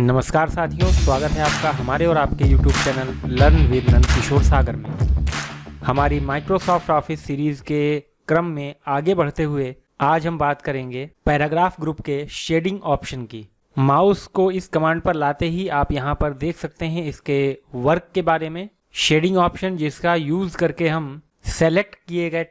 नमस्कार साथियों, स्वागत है आपका हमारे और आपके YouTube channel learn with Nand Kishore सागर में। हमारी माइक्रोसॉफ्ट ऑफिस सीरीज के क्रम में आगे बढ़ते हुए आज हम बात करेंगे पैराग्राफ ग्रुप के शेडिंग ऑप्शन की। माउस को इस कमांड पर लाते ही आप यहाँ पर देख सकते हैं इसके वर्क के बारे में। शेडिंग ऑप्शन जिसका यूज करके हम सेलेक्ट किए गए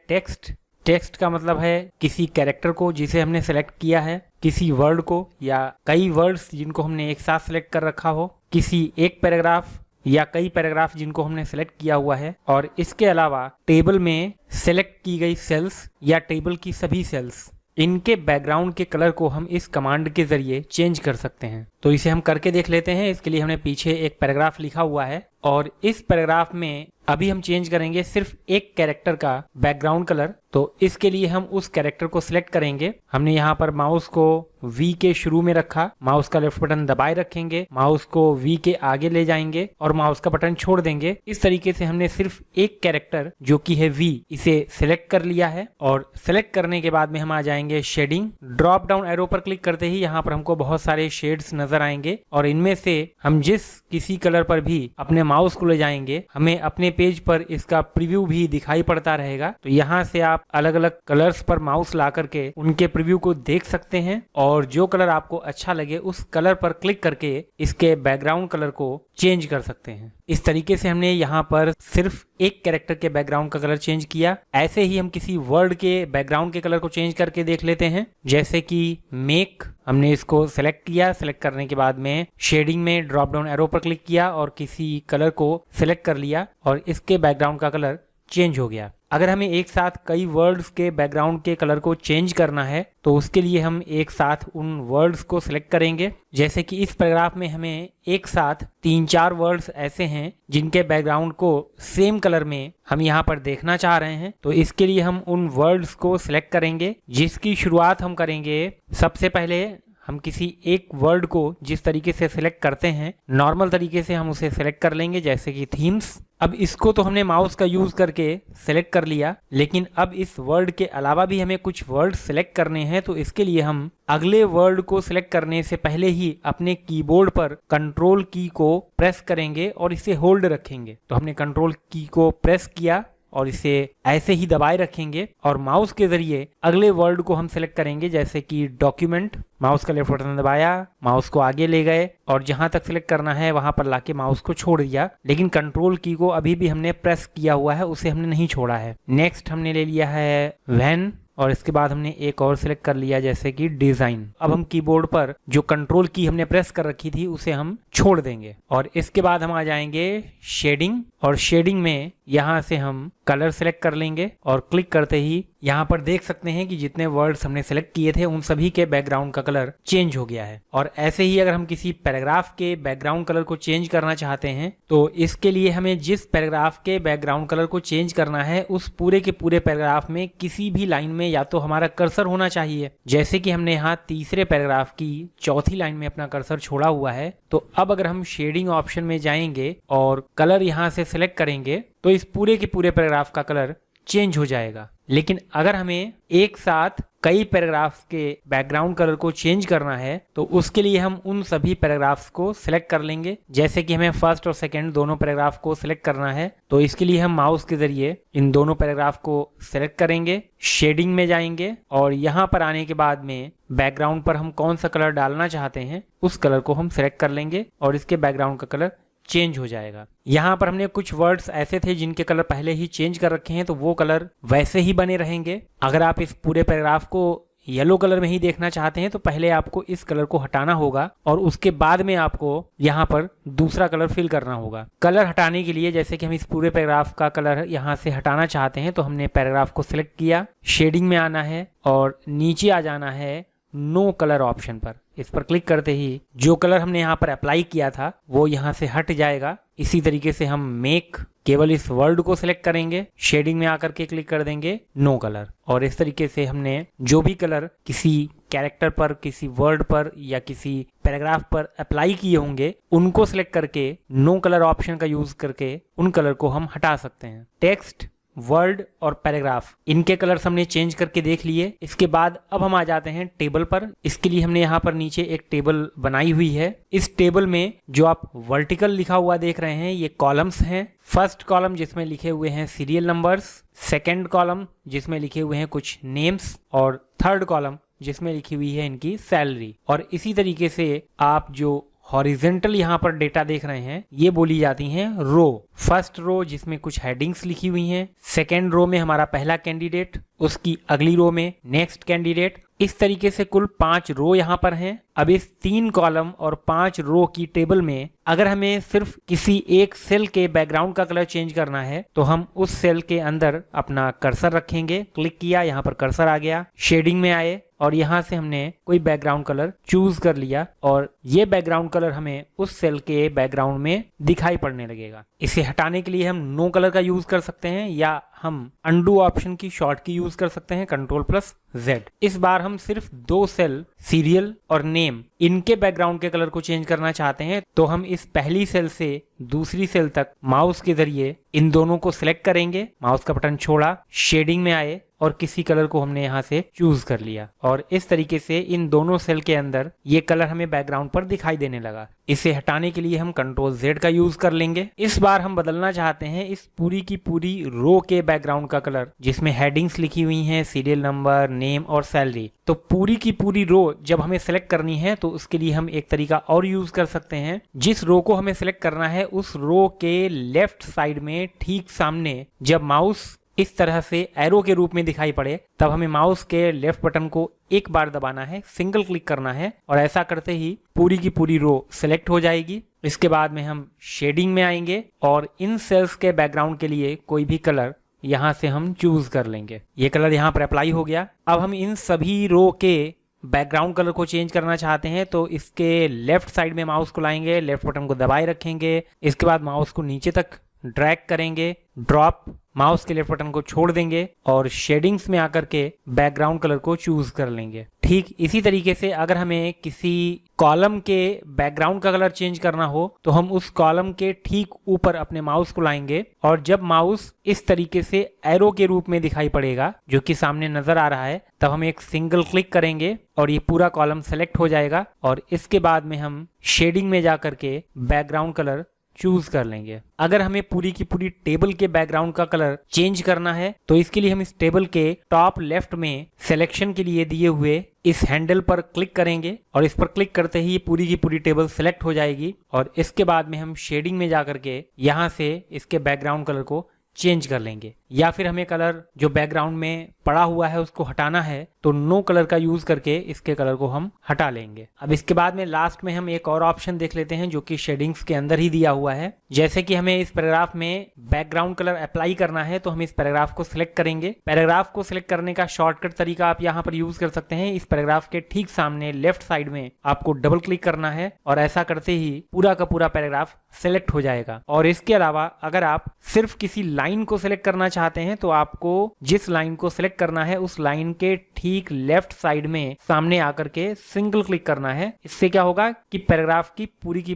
टेक्स्ट का मतलब है किसी कैरेक्टर को जिसे हमने सेलेक्ट किया है, किसी वर्ड को या कई वर्ड्स जिनको हमने एक साथ सेलेक्ट कर रखा हो, किसी एक पैराग्राफ या कई पैराग्राफ जिनको हमने सेलेक्ट किया हुआ है, और इसके अलावा टेबल में सेलेक्ट की गई सेल्स या टेबल की सभी सेल्स, इनके बैकग्राउंड के कलर को हम इस कमांड के जरिए चेंज कर सकते हैं। तो इसे हम करके देख लेते हैं। इसके लिए हमने पीछे एक पैराग्राफ लिखा हुआ है और इस पैराग्राफ में अभी हम चेंज करेंगे सिर्फ एक कैरेक्टर का बैकग्राउंड कलर। तो इसके लिए हम उस कैरेक्टर को सिलेक्ट करेंगे। हमने यहाँ पर माउस को V के शुरू में रखा, माउस का लेफ्ट बटन दबाए रखेंगे, माउस को V के आगे ले जाएंगे और माउस का बटन छोड़ देंगे। इस तरीके से हमने सिर्फ एक कैरेक्टर जो कि है V, इसे सिलेक्ट कर लिया है। और सिलेक्ट करने के बाद में हम आ जाएंगे शेडिंग। ड्रॉप डाउन एरो पर क्लिक करते ही यहाँ पर हमको बहुत सारे शेड्स नजर आएंगे और इनमें से हम जिस किसी कलर पर भी अपने माउस को ले जाएंगे हमें अपने पेज पर इसका प्रीव्यू भी दिखाई पड़ता रहेगा। तो यहाँ से आप अलग अलग कलर्स पर माउस ला करके उनके प्रीव्यू को देख सकते हैं और जो कलर आपको अच्छा लगे उस कलर पर क्लिक करके इसके बैकग्राउंड कलर को चेंज कर सकते हैं। इस तरीके से हमने यहाँ पर सिर्फ एक कैरेक्टर के बैकग्राउंड का कलर चेंज किया। ऐसे ही हम किसी वर्ड के बैकग्राउंड के कलर को चेंज करके देख लेते हैं। जैसे कि मेक, हमने इसको सेलेक्ट किया, सेलेक्ट करने के बाद में शेडिंग में ड्रॉप डाउन एरो पर क्लिक किया और किसी कलर को सेलेक्ट कर लिया और इसके बैकग्राउंड का कलर चेंज हो गया। अगर हमें एक साथ कई वर्ड्स के बैकग्राउंड के कलर को चेंज करना है तो उसके लिए हम एक साथ उन वर्ड्स को सिलेक्ट करेंगे। जैसे कि इस पैराग्राफ में हमें एक साथ 3-4 वर्ड्स ऐसे हैं जिनके बैकग्राउंड को सेम कलर में हम यहाँ पर देखना चाह रहे हैं। तो इसके लिए हम उन वर्ड्स को सिलेक्ट करेंगे जिसकी शुरुआत हम करेंगे। सबसे पहले हम किसी एक वर्ड को जिस तरीके से सिलेक्ट करते हैं नॉर्मल तरीके से हम उसे सिलेक्ट कर लेंगे, जैसे कि थीम्स। अब इसको तो हमने माउस का यूज करके सिलेक्ट कर लिया, लेकिन अब इस वर्ड के अलावा भी हमें कुछ वर्ड सिलेक्ट करने हैं। तो इसके लिए हम अगले वर्ड को सिलेक्ट करने से पहले ही अपने कीबोर्ड पर कंट्रोल की को प्रेस करेंगे और इसे होल्ड रखेंगे। तो हमने कंट्रोल की को प्रेस किया और इसे ऐसे ही दबाए रखेंगे और माउस के जरिए अगले वर्ड को हम सिलेक्ट करेंगे, जैसे कि डॉक्यूमेंट। माउस का लेफ्ट बटन दबाया, माउस को आगे ले गए और जहां तक सिलेक्ट करना है वहां पर लाके माउस को छोड़ दिया, लेकिन कंट्रोल की को अभी भी हमने प्रेस किया हुआ है, उसे हमने नहीं छोड़ा है। नेक्स्ट हमने ले लिया है व्हेन और इसके बाद हमने एक और सिलेक्ट कर लिया, जैसे कि डिजाइन। अब हम कीबोर्ड पर जो कंट्रोल की हमने प्रेस कर रखी थी उसे हम छोड़ देंगे और इसके बाद हम आ जाएंगे शेडिंग और शेडिंग में यहाँ से हम कलर सिलेक्ट कर लेंगे और क्लिक करते ही यहाँ पर देख सकते हैं कि जितने वर्ड्स हमने सिलेक्ट किए थे उन सभी के बैकग्राउंड का कलर चेंज हो गया है। और ऐसे ही अगर हम किसी पैराग्राफ के बैकग्राउंड कलर को चेंज करना चाहते हैं तो इसके लिए हमें जिस पैराग्राफ के बैकग्राउंड कलर को चेंज करना है उस पूरे के पूरे पैराग्राफ में किसी भी लाइन में या तो हमारा कर्सर होना चाहिए। जैसे कि हमने यहाँ तीसरे पैराग्राफ की चौथी लाइन में अपना कर्सर छोड़ा हुआ है। तो अब अगर हम शेडिंग ऑप्शन में जाएंगे और कलर यहाँ से सिलेक्ट करेंगे तो इस पूरे के पूरे पैराग्राफ का कलर चेंज हो जाएगा। लेकिन अगर हमें एक साथ कई पैराग्राफ्स के बैकग्राउंड कलर को चेंज करना है तो उसके लिए हम उन सभी पैराग्राफ्स को सिलेक्ट कर लेंगे। जैसे कि हमें फर्स्ट और सेकंड दोनों पैराग्राफ को सिलेक्ट करना है तो इसके लिए हम माउस के जरिए इन दोनों पैराग्राफ को सिलेक्ट करेंगे, शेडिंग में जाएंगे और यहाँ पर आने के बाद में बैकग्राउंड पर हम कौन सा कलर डालना चाहते हैं उस कलर को हम सिलेक्ट कर लेंगे और इसके बैकग्राउंड का कलर चेंज हो जाएगा। यहाँ पर हमने कुछ वर्ड्स ऐसे थे जिनके कलर पहले ही चेंज कर रखे हैं तो वो कलर वैसे ही बने रहेंगे। अगर आप इस पूरे पैराग्राफ को येलो कलर में ही देखना चाहते हैं तो पहले आपको इस कलर को हटाना होगा और उसके बाद में आपको यहाँ पर दूसरा कलर फिल करना होगा। कलर हटाने के लिए जैसे कि हम इस पूरे पैराग्राफ का कलर यहाँ से हटाना चाहते हैं तो हमने पैराग्राफ को सिलेक्ट किया, शेडिंग में आना है और नीचे आ जाना है नो कलर ऑप्शन पर। इस पर क्लिक करते ही जो कलर हमने यहाँ पर अप्लाई किया था वो यहाँ से हट जाएगा। इसी तरीके से हम मेक, केवल इस वर्ड को सिलेक्ट करेंगे, शेडिंग में आकर के क्लिक कर देंगे नो कलर और इस तरीके से हमने जो भी कलर किसी कैरेक्टर पर, किसी वर्ड पर या किसी पैराग्राफ पर अप्लाई किए होंगे उनको सिलेक्ट करके नो कलर ऑप्शन का यूज करके उन कलर को हम हटा सकते हैं। टेक्स्ट वर्ड और पैराग्राफ, इनके कलर्स हमने चेंज करके देख लिए। इसके बाद अब हम आ जाते हैं टेबल पर। इसके लिए हमने यहाँ पर नीचे एक टेबल बनाई हुई है। इस टेबल में जो आप वर्टिकल लिखा हुआ देख रहे हैं ये कॉलम्स हैं। फर्स्ट कॉलम जिसमें लिखे हुए हैं सीरियल नंबर्स, सेकेंड कॉलम जिसमें लिखे हुए हैं कुछ नेम्स, और थर्ड कॉलम जिसमें लिखी हुई है इनकी सैलरी। और इसी तरीके से आप जो हॉरिजेंटल यहाँ पर डेटा देख रहे हैं ये बोली जाती हैं रो। फर्स्ट रो जिसमें कुछ हेडिंग्स लिखी हुई हैं, सेकेंड रो में हमारा पहला कैंडिडेट, उसकी अगली रो में नेक्स्ट कैंडिडेट। इस तरीके से कुल 5 रो यहाँ पर हैं। अब इस 3 कॉलम और 5 रो की टेबल में अगर हमें सिर्फ किसी एक सेल के बैकग्राउंड का कलर चेंज करना है तो हम उस सेल के अंदर अपना कर्सर रखेंगे। क्लिक किया, यहाँ पर कर्सर आ गया, शेडिंग में आए और यहाँ से हमने कोई बैकग्राउंड कलर चूज कर लिया और ये बैकग्राउंड कलर हमें उस सेल के बैकग्राउंड में दिखाई पड़ने लगेगा। इसे हटाने के लिए हम नो कलर का यूज कर सकते हैं या हम अंडू ऑप्शन की शॉर्ट की यूज कर सकते हैं, Ctrl+Z। इस बार हम सिर्फ 2 सेल सीरियल और नेम इनके बैकग्राउंड के कलर को चेंज करना चाहते हैं तो हम इस पहली सेल से दूसरी सेल तक माउस के जरिए इन दोनों को सिलेक्ट करेंगे। माउस का बटन छोड़ा, शेडिंग में आए और किसी कलर को हमने यहाँ से चूज कर लिया और इस तरीके से इन दोनों सेल के अंदर ये कलर हमें बैकग्राउंड पर दिखाई देने लगा। इसे हटाने के लिए हम Ctrl+Z का यूज कर लेंगे। इस बार हम बदलना चाहते हैं इस पूरी की पूरी रो के बैकग्राउंड का कलर जिसमें हेडिंग्स लिखी हुई हैं, सीरियल नंबर, नेम और सैलरी। तो पूरी की पूरी रो जब हमें सिलेक्ट करनी है तो उसके लिए हम एक तरीका और यूज कर सकते हैं। जिस रो को हमें सिलेक्ट करना है उस रो के लेफ्ट साइड में ठीक सामने जब माउस इस तरह से एरो के रूप में दिखाई पड़े तब हमें माउस के लेफ्ट बटन को एक बार दबाना है, सिंगल क्लिक करना है और ऐसा करते ही पूरी की पूरी रो सिलेक्ट हो जाएगी। इसके बाद में हम शेडिंग में आएंगे और इन सेल्स के बैकग्राउंड के लिए कोई भी कलर यहाँ से हम चूज कर लेंगे। ये कलर यहाँ पर अप्लाई हो गया। अब हम इन सभी रो के बैकग्राउंड कलर को चेंज करना चाहते हैं तो इसके लेफ्ट साइड में माउस को लाएंगे, लेफ्ट बटन को दबाए रखेंगे, इसके बाद माउस को नीचे तक ड्रैग करेंगे, ड्रॉप, माउस के लेफ्ट बटन को छोड़ देंगे और शेडिंग्स में आकर के बैकग्राउंड कलर को चूज कर लेंगे। ठीक इसी तरीके से अगर हमें किसी कॉलम के बैकग्राउंड का कलर चेंज करना हो तो हम उस कॉलम के ठीक ऊपर अपने माउस को लाएंगे और जब माउस इस तरीके से एरो के रूप में दिखाई पड़ेगा जो कि सामने नजर आ रहा है तब हम एक सिंगल क्लिक करेंगे और ये पूरा कॉलम सेलेक्ट हो जाएगा और इसके बाद में हम शेडिंग में जाकर के बैकग्राउंड कलर चूज कर लेंगे। अगर हमें पूरी की पूरी टेबल के बैकग्राउंड का कलर चेंज करना है तो इसके लिए हम इस टेबल के टॉप लेफ्ट में सिलेक्शन के लिए दिए हुए इस हैंडल पर क्लिक करेंगे और इस पर क्लिक करते ही पूरी की पूरी टेबल सिलेक्ट हो जाएगी और इसके बाद में हम शेडिंग में जाकर के यहाँ से इसके बैकग्राउंड कलर को चेंज कर लेंगे। या फिर हमें कलर जो बैकग्राउंड में पड़ा हुआ है उसको हटाना है तो नो कलर का यूज करके इसके कलर को हम हटा लेंगे। अब इसके बाद में लास्ट में हम एक और ऑप्शन देख लेते हैं जो कि शेडिंग्स के अंदर ही दिया हुआ है। जैसे कि हमें इस पैराग्राफ में बैकग्राउंड कलर अप्लाई करना है तो हम इस पैराग्राफ को सिलेक्ट करेंगे। पैराग्राफ को सिलेक्ट करने का शॉर्टकट तरीका आप यहाँ पर यूज कर सकते हैं। इस पैराग्राफ के ठीक सामने लेफ्ट साइड में आपको डबल क्लिक करना है और ऐसा करते ही पूरा का पूरा पैराग्राफ सिलेक्ट हो जाएगा। और इसके अलावा अगर आप सिर्फ किसी लाइन को सिलेक्ट करना चाहते हैं तो आपको जिस लाइन को सिलेक्ट करना है उस लाइन के ठीक लेफ्ट साइड में सामने आकर के सिंगल क्लिक करना है। इससे क्या होगा कि पैराग्राफ की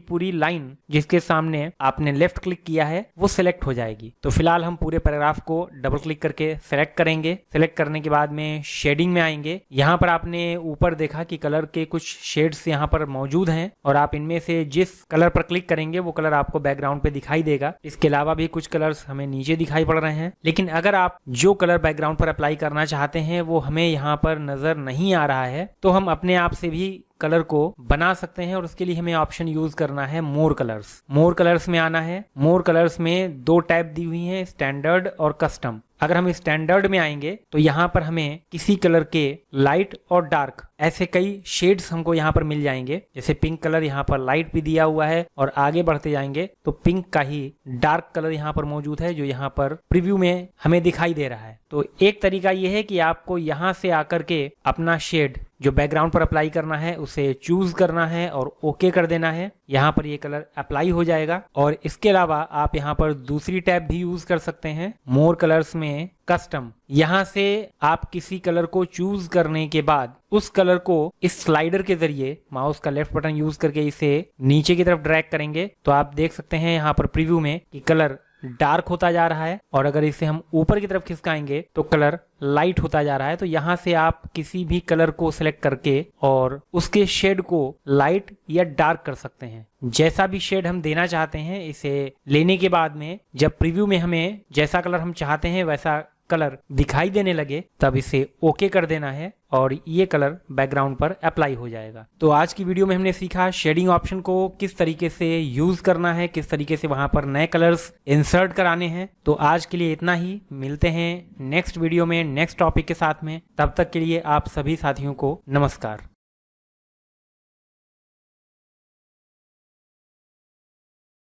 पूरी लाइन जिसके सामने आपने लेफ्ट क्लिक किया है वो सिलेक्ट हो जाएगी। तो फिलहाल हम पूरे पैराग्राफ को डबल क्लिक करके सिलेक्ट करेंगे। सिलेक्ट करने के बाद में शेडिंग में आएंगे। यहाँ पर आपने ऊपर देखा कि कलर के कुछ शेड्स यहाँ पर मौजूद हैं और आप इनमें से जिस कलर पर क्लिक करेंगे वो कलर आपको बैकग्राउंड पे दिखाई देगा। इसके अलावा भी कुछ कलर्स हमें नीचे दिखाई पड़ रहे हैं, लेकिन अगर आप जो कलर बैकग्राउंड पर अप्लाई करना चाहते हैं वो हमें यहाँ पर नजर नहीं आ रहा है तो हम अपने आप से भी कलर को बना सकते हैं और उसके लिए हमें ऑप्शन यूज करना है मोर कलर्स। मोर कलर्स में आना है। मोर कलर्स में 2 टैब दी हुई हैं, स्टैंडर्ड और कस्टम। अगर हम स्टैंडर्ड में आएंगे तो यहाँ पर हमें किसी कलर के लाइट और डार्क ऐसे कई शेड्स हमको यहाँ पर मिल जाएंगे। जैसे पिंक कलर यहाँ पर लाइट भी दिया हुआ है और आगे बढ़ते जाएंगे तो पिंक का ही डार्क कलर यहाँ पर मौजूद है जो यहाँ पर प्रीव्यू में हमें दिखाई दे रहा है। तो एक तरीका ये है कि आपको यहाँ से आकर के अपना शेड जो बैकग्राउंड पर अप्लाई करना है उसे चूज करना है और ओके कर देना है। यहाँ पर ये कलर अप्लाई हो जाएगा। और इसके अलावा आप यहाँ पर दूसरी टैब भी यूज कर सकते हैं, मोर कलर्स में कस्टम। यहाँ से आप किसी कलर को चूज करने के बाद उस कलर को इस स्लाइडर के जरिए माउस का लेफ्ट बटन यूज करके इसे नीचे की तरफ ड्रैग करेंगे तो आप देख सकते हैं यहाँ पर प्रीव्यू में कि कलर डार्क होता जा रहा है, और अगर इसे हम ऊपर की तरफ खिसकाएंगे तो कलर लाइट होता जा रहा है। तो यहाँ से आप किसी भी कलर को सिलेक्ट करके और उसके शेड को लाइट या डार्क कर सकते हैं। जैसा भी शेड हम देना चाहते हैं, इसे लेने के बाद में जब प्रीव्यू में हमें जैसा कलर हम चाहते हैं वैसा कलर दिखाई देने लगे, तब इसे ओके कर देना है और ये कलर बैकग्राउंड पर अप्लाई हो जाएगा। तो आज की वीडियो में हमने सीखा शेडिंग ऑप्शन को किस तरीके से यूज करना है, किस तरीके से वहां पर नए कलर्स इंसर्ट कराने हैं। तो आज के लिए इतना ही, मिलते हैं नेक्स्ट वीडियो में नेक्स्ट टॉपिक के साथ में। तब तक के लिए आप सभी साथियों को नमस्कार।